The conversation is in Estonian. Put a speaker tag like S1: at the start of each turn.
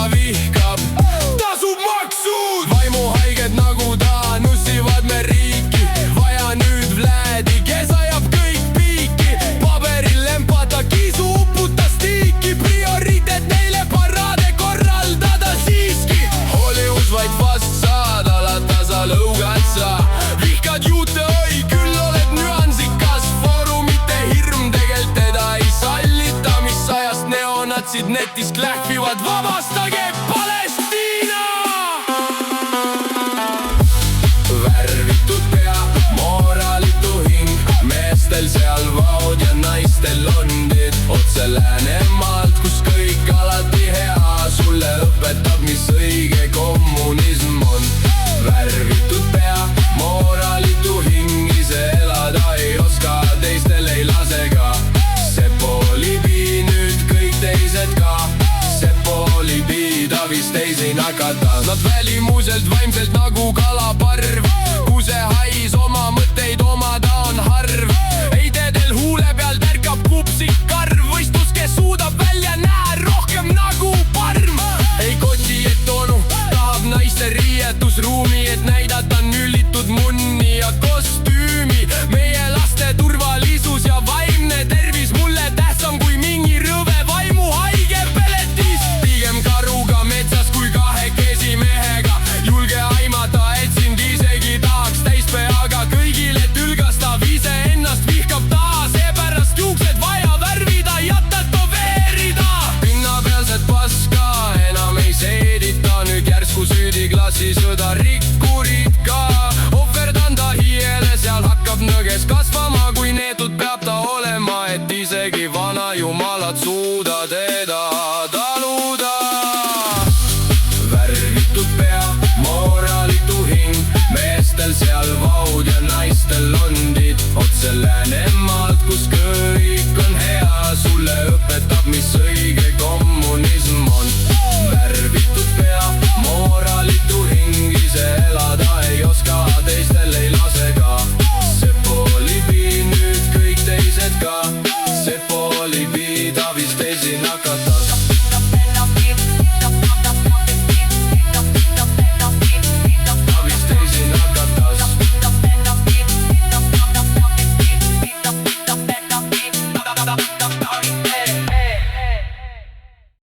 S1: ta vihkab, tasub maksud. Vaimuhaiged nagu ta nussivad me riiki, vaja nüüd vlädi, kes ajab kõik piiki. Paberil lempata kiisu uputas tiiki, prioriteet neile parade korraldada siiski. Hollywood vaid fassaad, alata sa lõugad sa, vihkad juute, oi küll oled nüansikas. Foorumite hirm tegelt teda ei sallita, mis ajast neonatsid netist lähvivad, vabastage Palestiina. Värvitud pea, moraalitu hing, meestel seal vaod ja naistel londid. Otse Läänemaalt, kus kõik alati hea, sulle õpetab, mis õige kommunism on. Värvitud pea, moraalitu hing, ise elada ei oska, teistel ei lase ka. Sepo libi, nüüd kõik teised ka. Sepo libi, ta vist teisi nakata. Nad välimuselt vaimselt nagu kalaparv, kusehais oma mõtteid omada on harv. Eidedel huule peal tärkab kupsik karv, võistlus, kes suudab välja näha rohkem nagu parm. Ei koti, et onu tahab naiste riietusruumi, et näidata nüllitud munni ja kostüümi. Meie laste turvalisus ja vaimne tervis mulle tähtsam kui mingi rõve vaimuhaige peletis. Pigem karuga metsas kui kahekesi mehega, julge aimata, et sind isegi tahaks täispeaga. Kõigile tülgastab, iseennast vihkab ta, seepärast juuksed vaja värvida ja tätoveerida. Pinnapealset paska enam ei seedita, nüüd järsku süüdiklassisõda rikkurid ka. Ohverdan ta hiiele, seal hakkab nõges kasvama, kui neetud peab ta olema, et isegi vana jumalad suuda teda taluda. Värvitud pea, moraalitu hing, meestel seal vaud ja naistel londid. Otse Läänemaalt, kus kõik on hea, sulle õpetab